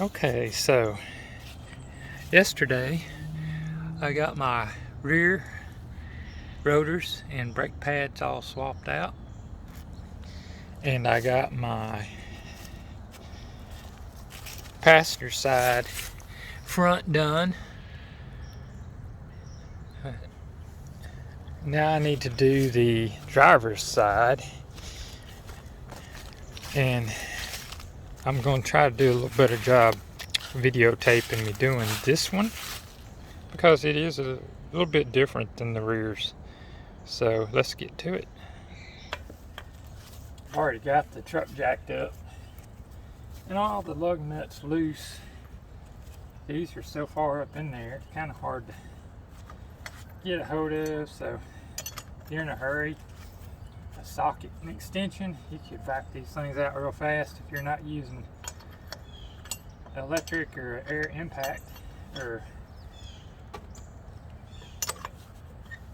Okay, so yesterday I got my rear rotors and brake pads all swapped out, and I got my passenger side front done. Now I need to do the driver's side, and I'm going to try to do a little better job videotaping me doing this one, because it is a little bit different than the rears. So let's get to it. I've already got the truck jacked up and all the lug nuts loose. These are so far up in there, it's kind of hard to get a hold of. So if you're in a hurry, a socket and extension, you could vac these things out real fast if you're not using electric or air impact or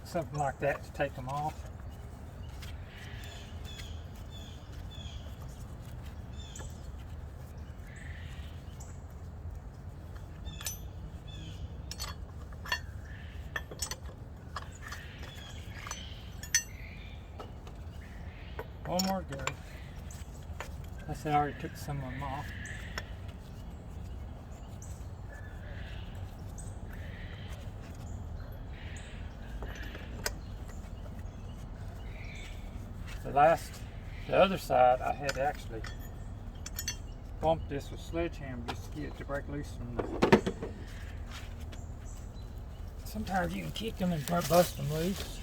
something like that to take them off. One more go. I said I already took some of them off. The other side, I had to actually bump this with sledgehammer just to get it to break loose from the. Sometimes you can kick them and bust them loose.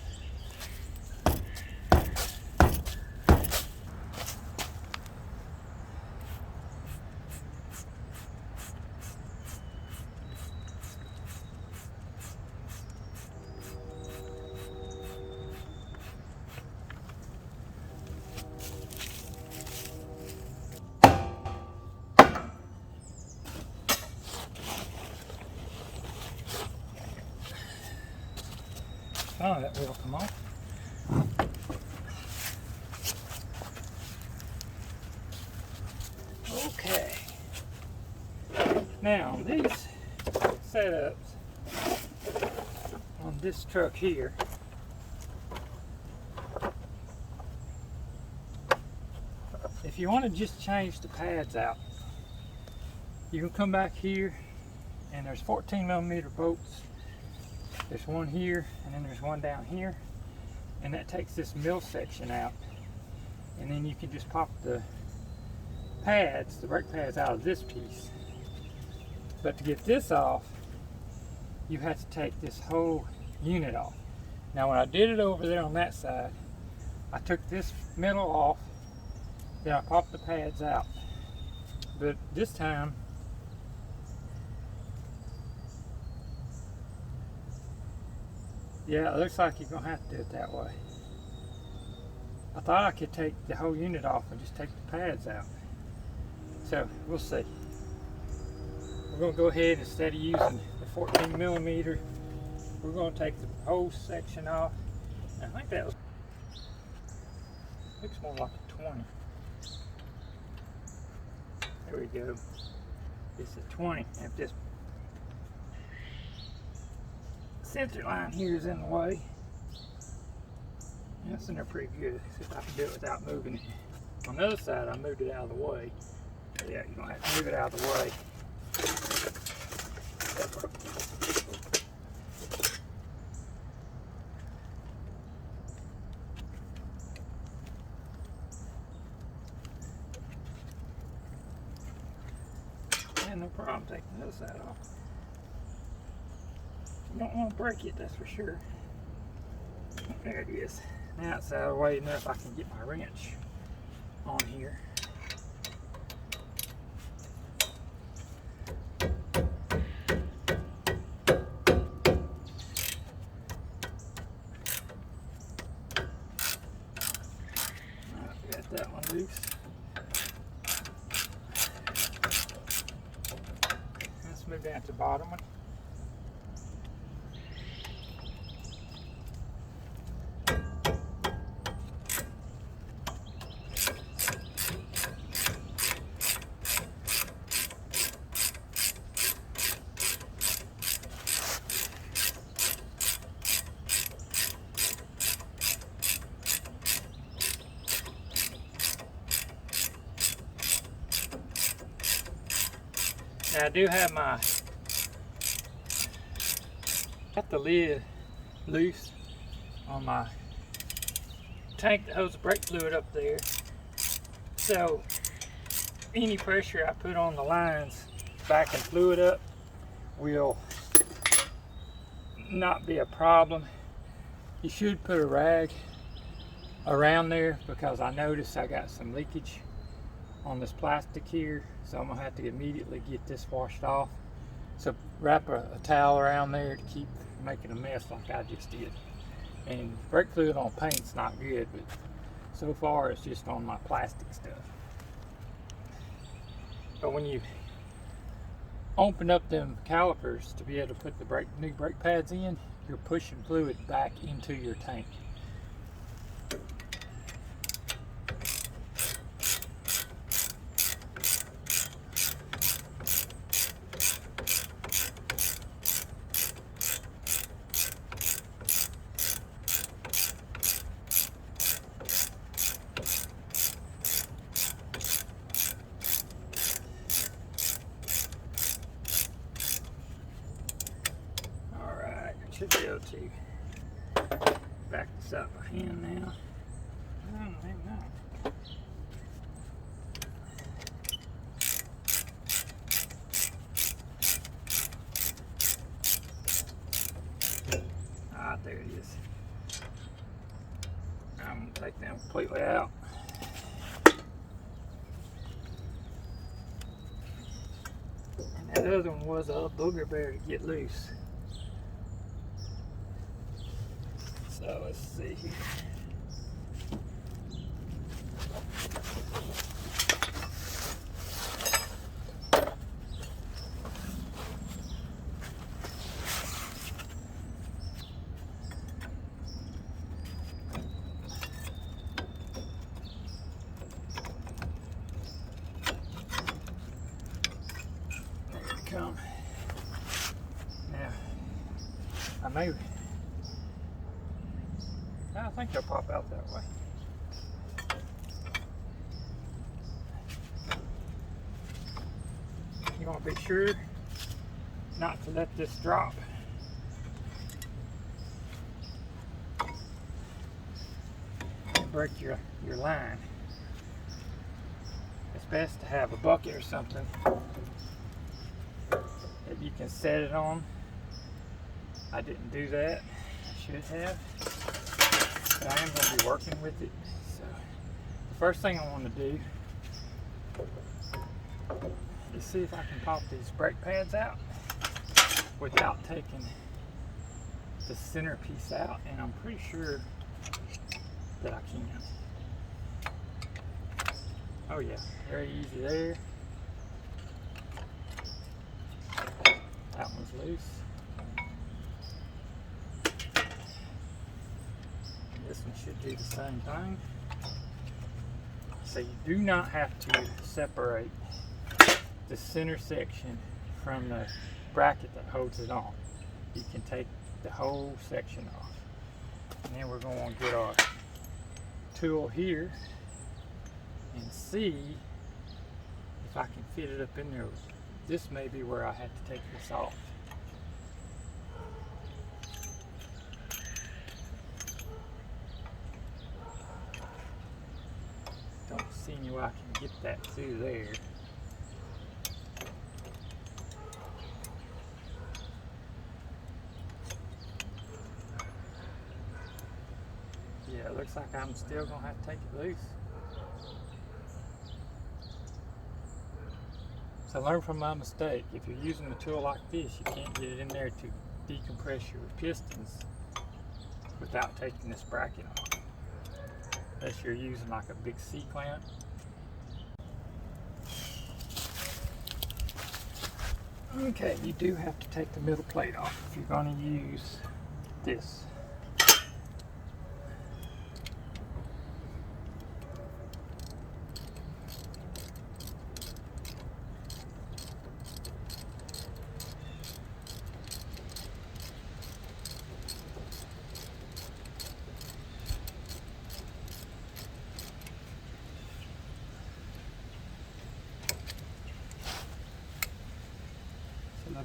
Oh, that will come off. Okay. Now, these setups on this truck here, if you want to just change the pads out, you can come back here and there's 14mm bolts. There's one here and then there's one down here, and that takes this mill section out, and then you can just pop the pads, the brake pads, out of this piece. But to get this off, you have to take this whole unit off. Now when I did it over there on that side, I took this metal off, then I popped the pads out. But this time, yeah, it looks like you're going to have to do it that way. I thought I could take the whole unit off and just take the pads out. So, we'll see. We're going to go ahead, instead of using the 14mm, we're going to take the whole section off. I think that looks more like a 20. There we go. It's a 20. If this center line here is in the way, that's in there pretty good. See if I can do it without moving it. On the other side, I moved it out of the way. But yeah, you're gonna have to move it out of the way. Yeah, no problem taking the other side off. You don't want to break it, that's for sure. There it is. Now it's out of the way enough I can get my wrench on here. Got that one loose. Let's move down to the bottom one. Now I do have got the lid loose on my tank that holds the brake fluid up there. So any pressure I put on the lines backing fluid up will not be a problem. You should put a rag around there because I noticed I got some leakage on this plastic here, so I'm gonna have to immediately get this washed off. So wrap a towel around there to keep making a mess like I just did. And brake fluid on paint's not good, but so far it's just on my plastic stuff. But when you open up them calipers to be able to put the new brake pads in, you're pushing fluid back into your tank. Should be able to back this up by hand now. Oh, maybe not. Ah, there it is. I'm going to take them completely out. And that other one was a booger bear to get loose. So let's see here. There they come. Now, I think they'll pop out that way. You want to be sure not to let this drop. And break your line. It's best to have a bucket or something that you can set it on. I didn't do that. I should have. But I am going to be working with it. So the first thing I want to do is see if I can pop these brake pads out without taking the center piece out, and I'm pretty sure that I can. Oh yeah, very easy there. That one's loose. This one should do the same thing. So you do not have to separate the center section from the bracket that holds it on. You can take the whole section off. And then we're going to get our tool here and see if I can fit it up in there. This may be where I have to take this off. Don't see any way I can get that through there. Yeah, it looks like I'm still going to have to take it loose. So learn from my mistake. If you're using a tool like this, you can't get it in there to decompress your pistons without taking this bracket off. Unless you're using like a big C-clamp. Okay, you do have to take the middle plate off if you're going to use this.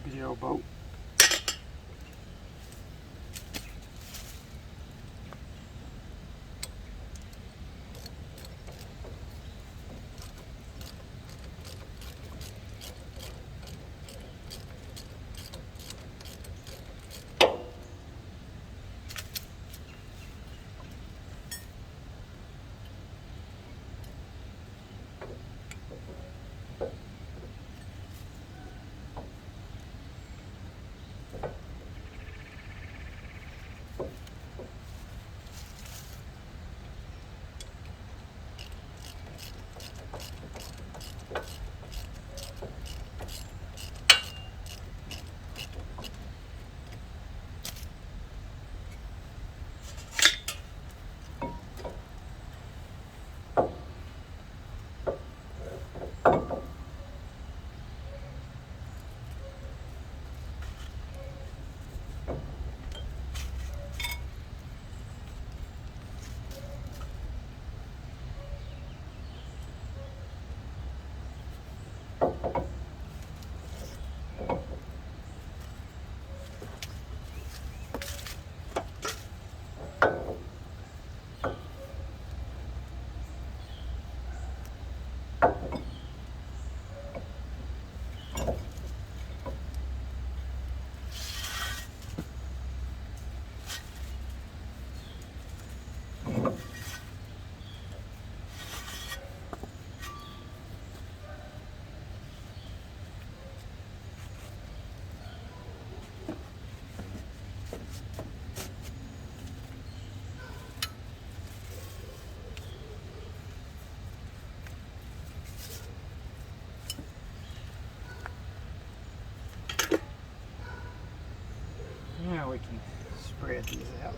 good old bolt. Now we can spread these out.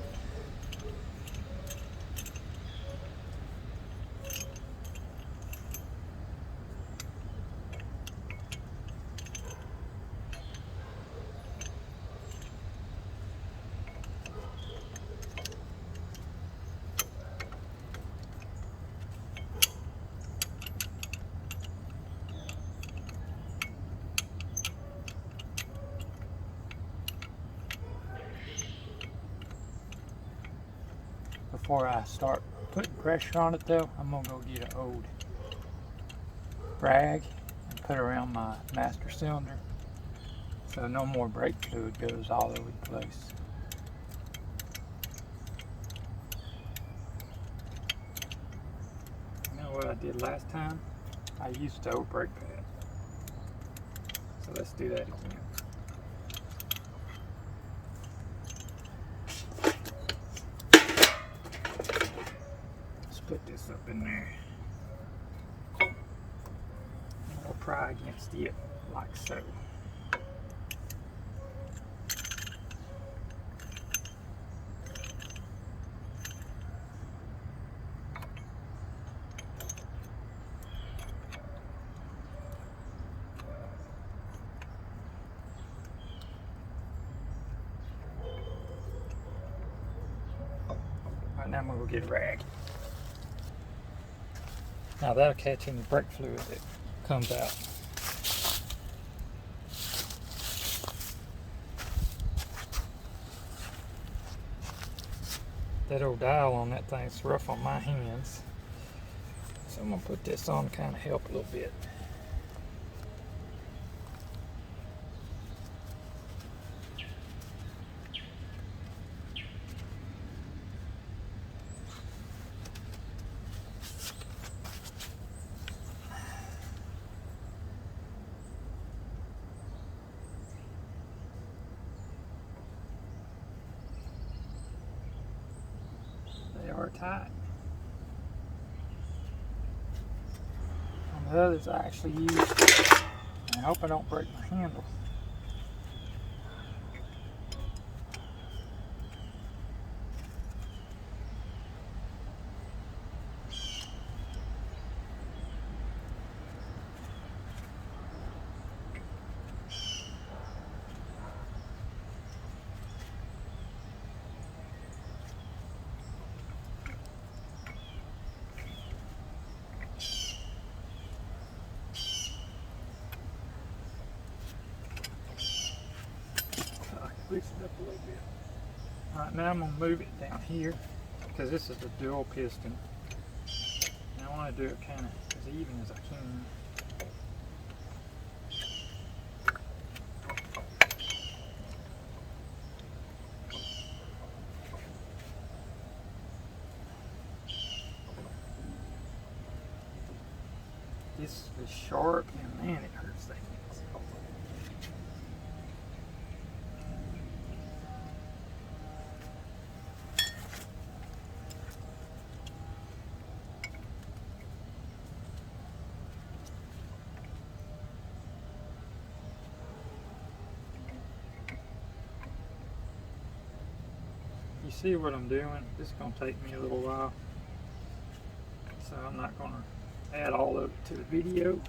Before I start putting pressure on it though, I'm gonna go get an old rag and put around my master cylinder so no more brake fluid goes all over the place. You know what I did last time? I used the old brake pad. So let's do that again. Put this up in there. I'll pry against it like so. Alright, now I'm gonna go get a rag. Now that'll catch any brake fluid that comes out. That old dial on that thing's rough on my hands. So I'm gonna put this on to kind of help a little bit. They are tight. On the others I actually use, and I hope I don't break my handle. loosen it up a little bit. Alright, now I'm going to move it down here because this is the dual piston. And I want to do it kind of as even as I can. This is sharp and man, it hurts things. You see what I'm doing? This is going to take me a little while, so I'm not going to add all of it to the video.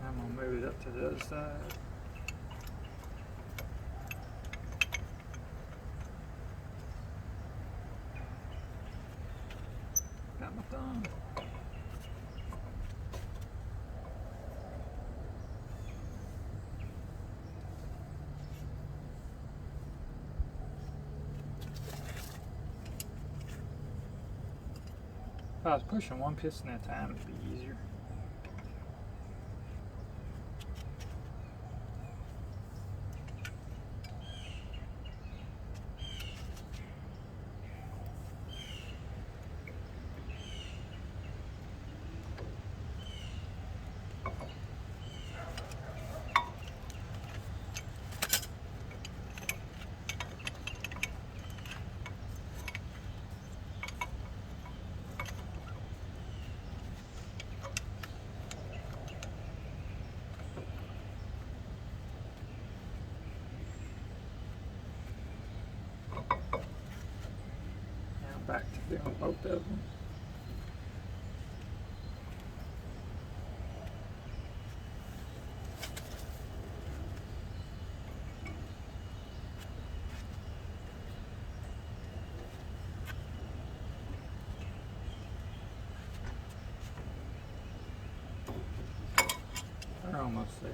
I'm going to move it up to the other side. Got my thumb. If I was pushing one piston at a time, it'd be easier. Back to doing both of them. They're almost there.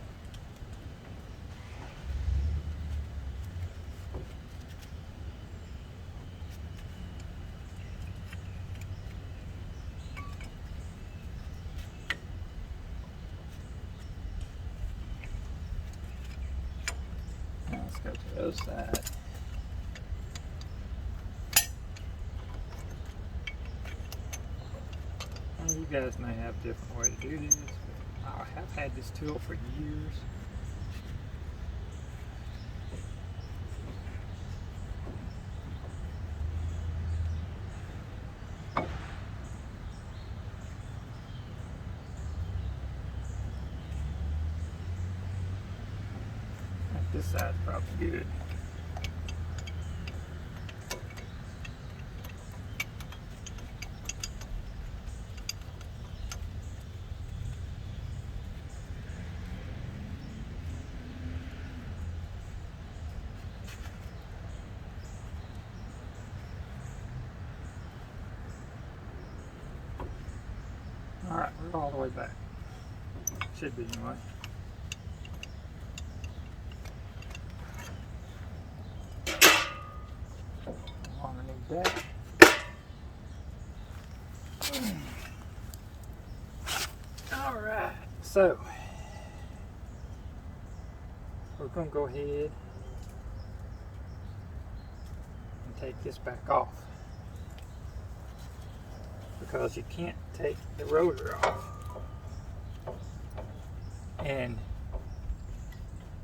Let's go to the other side. And you guys may have a different way to do this, but I have had this tool for years. This side's probably good. All right, we're all the way back. Should be anyway. That. All right, so we're going to go ahead and take this back off because you can't take the rotor off. And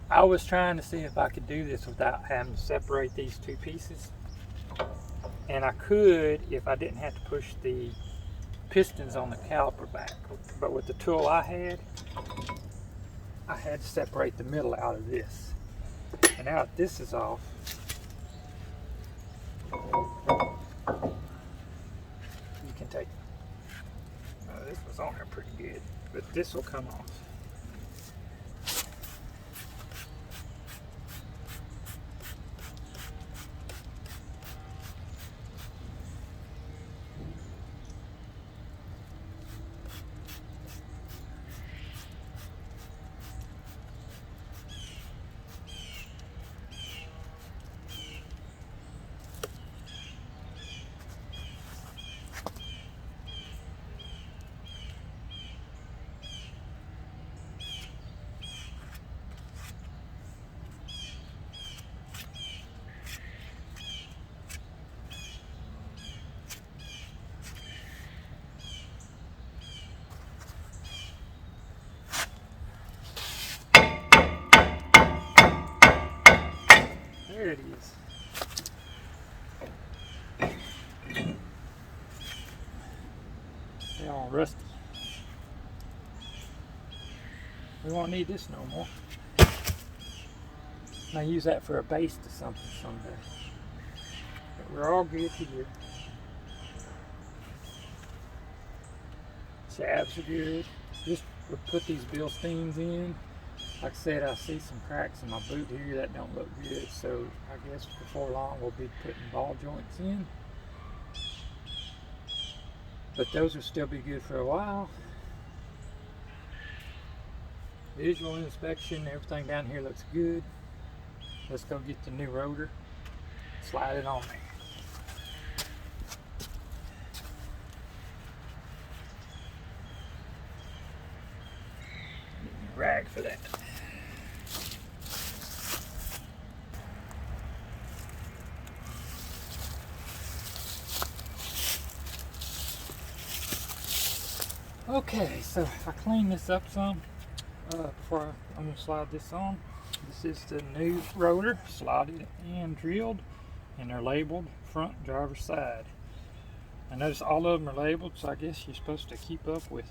I was trying to see if I could do this without having to separate these two pieces. And I could if I didn't have to push the pistons on the caliper back. But with the tool I had to separate the middle out of this. And now that this is off, take this was on there pretty good, but this will come off. There it is. They're all rusty. We won't need this no more. And I use that for a base to something someday. But we're all good here. Shabs are good. Just put these Bilsteins in. Like I said, I see some cracks in my boot here that don't look good, so I guess before long we'll be putting ball joints in. But those will still be good for a while. Visual inspection, everything down here looks good. Let's go get the new rotor, slide it on there. Need a rag for that. Okay, so if I clean this up some before I'm going to slide this on. This is the new rotor, slotted and drilled, and they're labeled front driver's side. I notice all of them are labeled, so I guess you're supposed to keep up with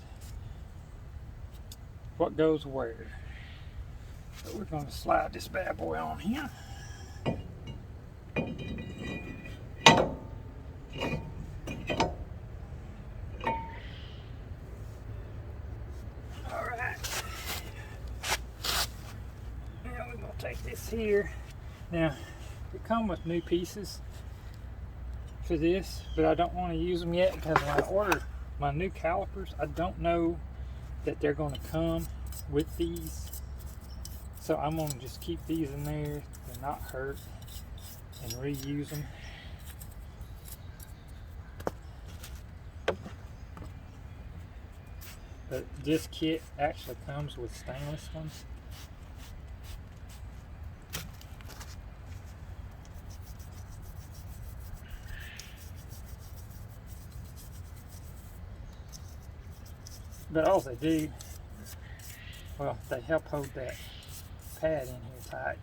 what goes where. So we're going to slide this bad boy on here. Take this here. Now, they come with new pieces for this, but I don't want to use them yet because when I order my new calipers, I don't know that they're going to come with these. So I'm going to just keep these in there and not hurt and reuse them. But this kit actually comes with stainless ones. But all they do, well, they help hold that pad in here tight.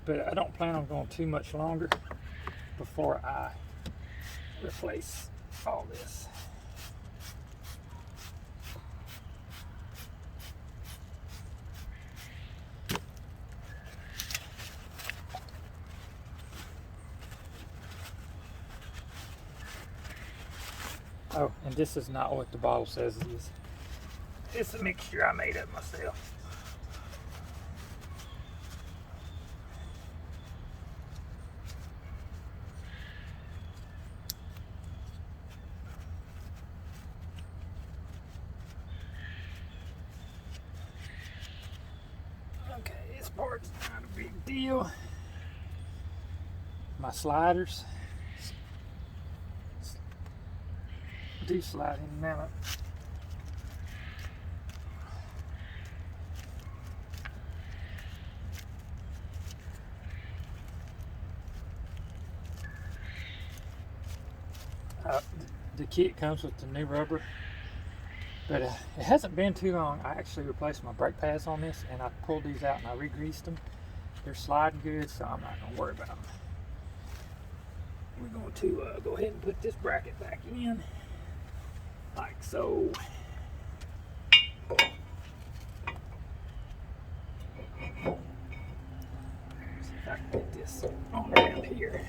But I don't plan on going too much longer before I replace all this. Oh, and this is not what the bottle says it is. It's a mixture I made up myself. Okay, this part's not a big deal. My sliders do slide in and out. The kit comes with the new rubber, but it hasn't been too long. I actually replaced my brake pads on this, and I pulled these out and I re-greased them. They're sliding good, so I'm not going to worry about them. We're going to go ahead and put this bracket back in, like so. this on around here.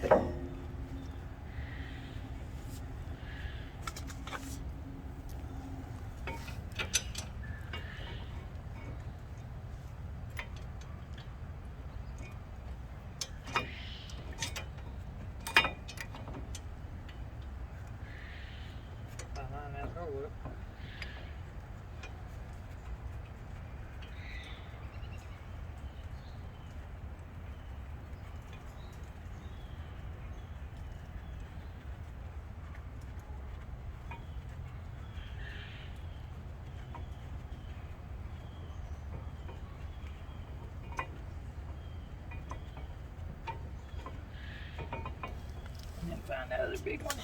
Line that hole up. And then find that other big one.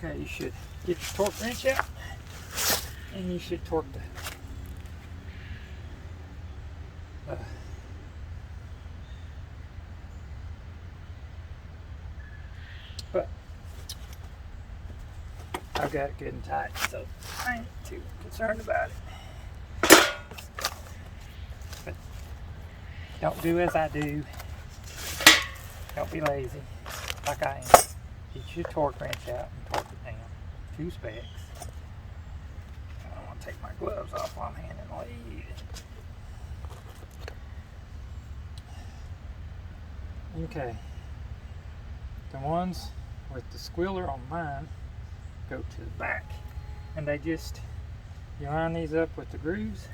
Okay, you should get the torque wrench out, and you should torque the but I've got it good and tight, so I ain't too concerned about it. But don't do as I do. Don't be lazy like I am. Get your torque wrench out and torque it down. 2 specs. I don't want to take my gloves off while I'm handling lead. Okay. The ones with the squealer on mine go to the back. And they just, you line these up with the grooves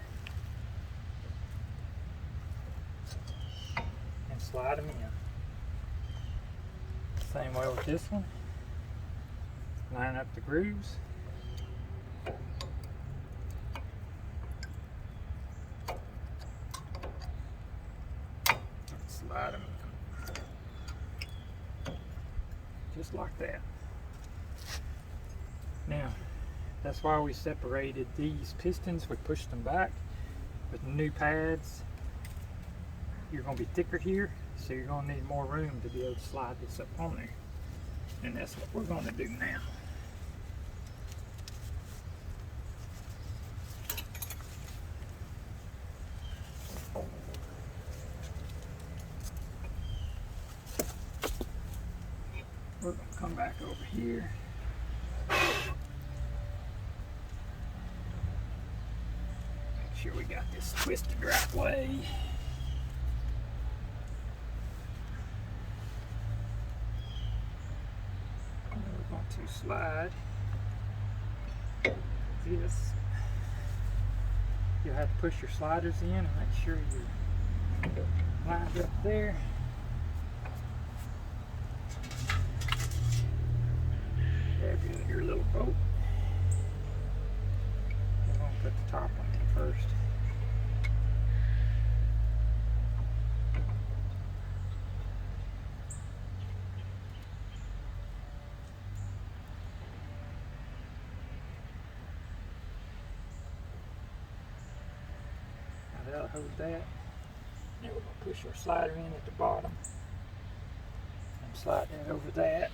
and slide them in. Same way with this one. Line up the grooves. Slide them in. Just like that. Now, that's why we separated these pistons. We pushed them back with new pads. You're going to be thicker here, so you're going to need more room to be able to slide this up on there. And that's what we're going to do now. We're going to come back over here. Make sure we got this twisted the right way. to slide this. You'll have to push your sliders in and make sure you're lined up there. Grab your little bolt. I'm going to put the top one in first. Now that'll hold that. Now we're going to push our slider in at the bottom and slide that over that.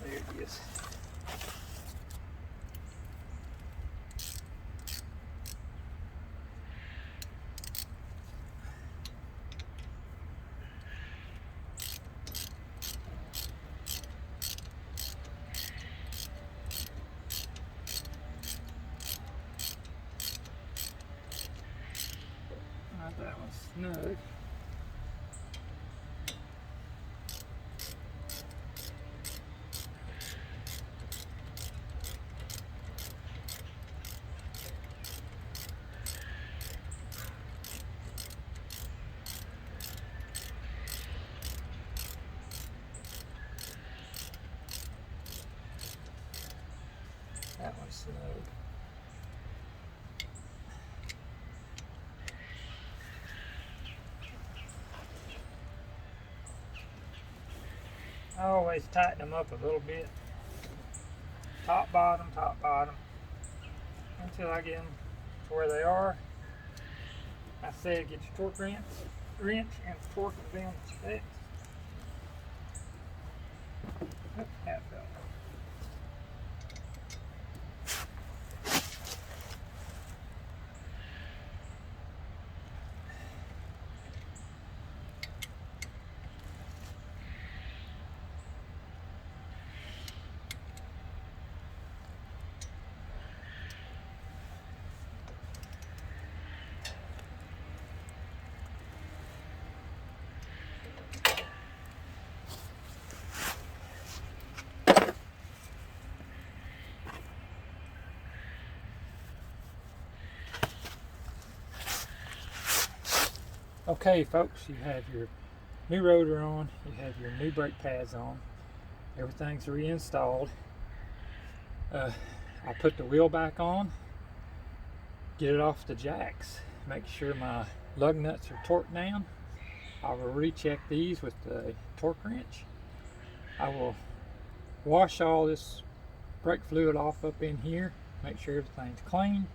There it is. Not that one's snug. That one's snug. I always tighten them up a little bit. Top, bottom, until I get them to where they are. I said get your torque wrench and torque them down to specs. Oh, that fell. Okay folks, you have your new rotor on, you have your new brake pads on, everything's reinstalled. I put the wheel back on, get it off the jacks, make sure my lug nuts are torqued down. I will recheck these with the torque wrench. I will wash all this brake fluid off up in here, make sure everything's clean,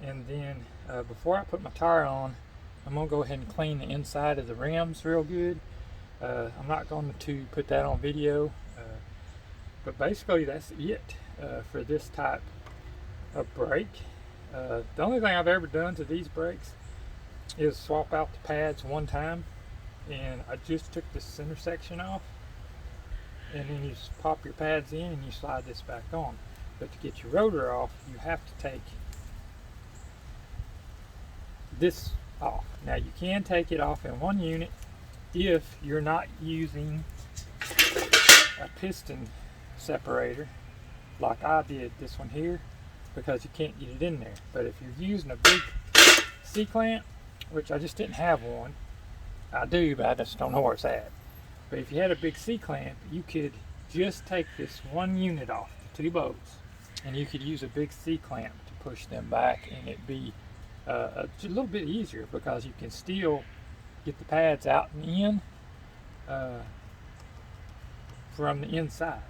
and then before I put my tire on, I'm going to go ahead and clean the inside of the rims real good. I'm not going to put that on video, but basically that's it for this type of brake. The only thing I've ever done to these brakes is swap out the pads one time, and I just took this center section off, and then you just pop your pads in and you slide this back on. But to get your rotor off, you have to take this off. Now you can take it off in one unit if you're not using a piston separator like I did this one here, because you can't get it in there. But if you're using a big C-clamp, which I just didn't have one, I do, but I just don't know where it's at. But if you had a big C-clamp, you could just take this one unit off, the two bolts, and you could use a big C-clamp to push them back, and it'd be a little bit easier because you can still get the pads out and in from the inside.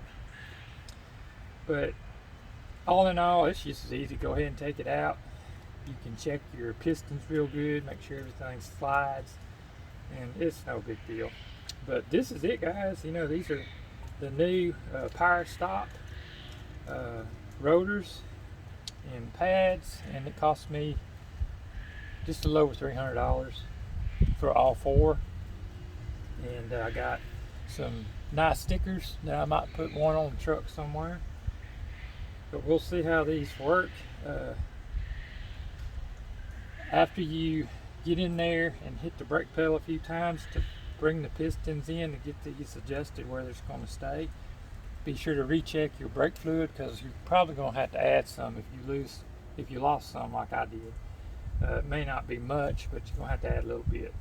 But all in all, it's just as easy. Go ahead and take it out, You can check your pistons real good, make sure everything slides, and it's no big deal. But this is it, guys. You know, these are the new Powerstop rotors and pads, and it cost me just a little over $300 for all four. And I got some nice stickers that I might put one on the truck somewhere, but we'll see how these work. After you get in there and hit the brake pedal a few times to bring the pistons in to get these adjusted where they're going to stay, be sure to recheck your brake fluid, because you're probably going to have to add some if you lost some like I did. It may not be much, but you're going to have to add a little bit.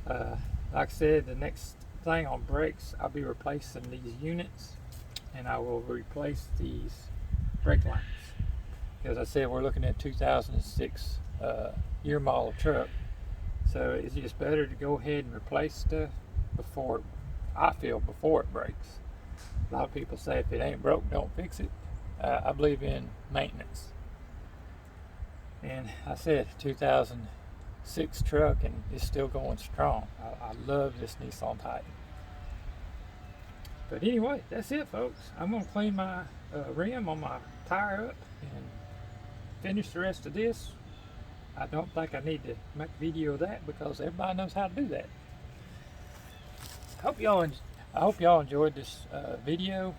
Like I said, the next thing on brakes, I'll be replacing these units, and I will replace these brake lines. As I said, we're looking at 2006 year model truck, so it's just better to go ahead and replace stuff before it breaks. A lot of people say if it ain't broke, don't fix it. I believe in maintenance. And I said 2006 truck, and it's still going strong. I love this Nissan Titan. But anyway, that's it, folks. I'm going to clean my rim on my tire up and finish the rest of this. I don't think I need to make a video of that because everybody knows how to do that. I hope y'all enjoyed this video.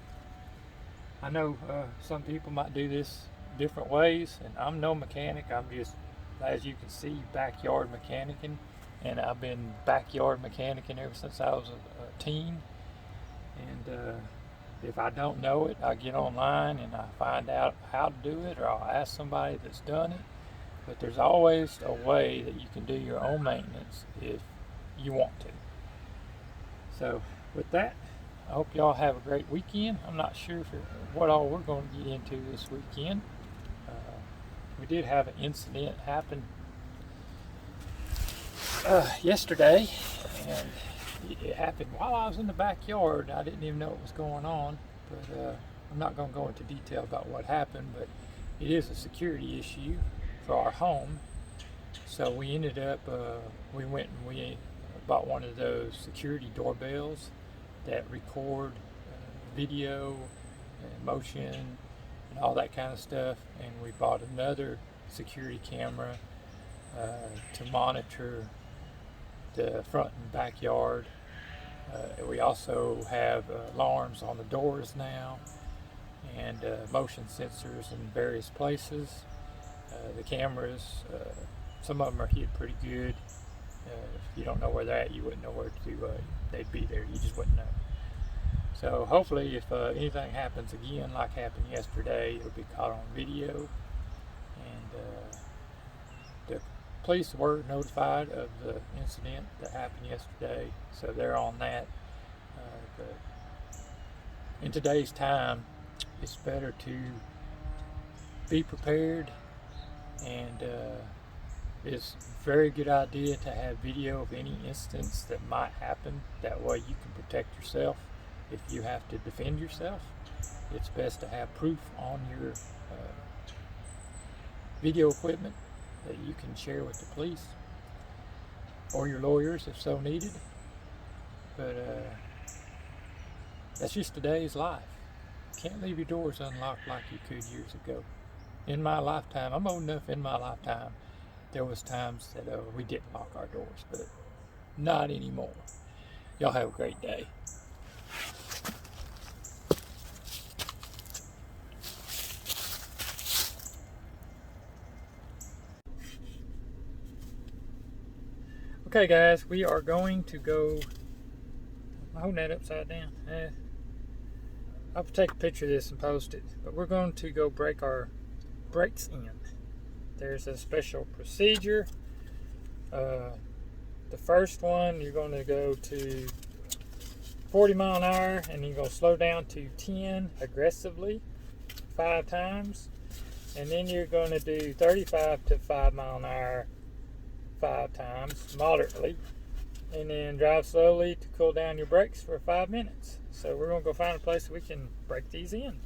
I know some people might do this different ways, and I'm no mechanic. I'm just, as you can see, backyard mechanicking, and I've been backyard mechanicking ever since I was a teen. And if I don't know it, I get online and I find out how to do it, or I'll ask somebody that's done it. But there's always a way that you can do your own maintenance if you want to. So with that, I hope y'all have a great weekend. I'm not sure what all we're going to get into this weekend. We did have an incident happen yesterday, and it happened while I was in the backyard. I didn't even know what was going on, but I'm not going to go into detail about what happened, but it is a security issue for our home. So we ended up, we went and we bought one of those security doorbells that record video and motion and all that kind of stuff, and we bought another security camera to monitor the front and backyard. We also have alarms on the doors now, and motion sensors in various places. The cameras, some of them are hid pretty good. If you don't know where they're at, you wouldn't know where they'd be there. You just wouldn't know. So hopefully, if anything happens again like happened yesterday, it'll be caught on video. And the police were notified of the incident that happened yesterday, so they're on that. But in today's time, it's better to be prepared, and it's a very good idea to have video of any instance that might happen. That way you can protect yourself. If you have to defend yourself, it's best to have proof on your video equipment that you can share with the police or your lawyers if so needed. But that's just today's life. You can't leave your doors unlocked like you could years ago. In my lifetime, I'm old enough, in my lifetime, there was times that we didn't lock our doors, but not anymore. Y'all have a great day. Okay guys, we are going to go, I'm holding that upside down. I'll take a picture of this and post it, but we're going to go break our brakes in. There's a special procedure. The first one, you're going to go to 40 mile an hour, and you're going to slow down to 10 aggressively 5 times, and then you're going to do 35 to 5 mile an hour 5 times moderately, and then drive slowly to cool down your brakes for 5 minutes. So we're going to go find a place we can break these in.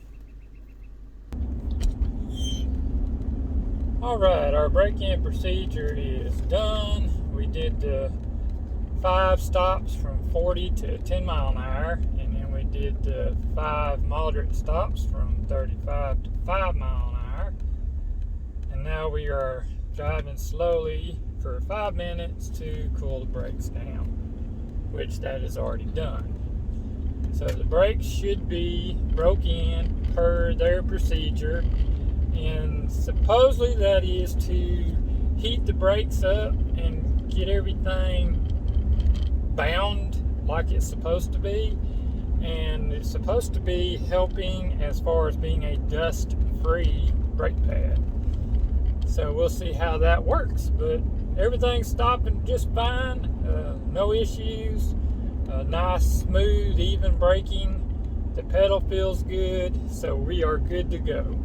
Alright, our break-in procedure is done. We did 5 stops from 40 to 10 mile an hour, and then we did 5 moderate stops from 35 to 5 mile an hour. And now we are driving slowly for 5 minutes to cool the brakes down, which that is already done. So the brakes should be broke in per their procedure, and supposedly that is to heat the brakes up and get everything bound like it's supposed to be, and it's supposed to be helping as far as being a dust-free brake pad. So we'll see how that works, but everything's stopping just fine, no issues, nice, smooth, even braking. The pedal feels good, so we are good to go.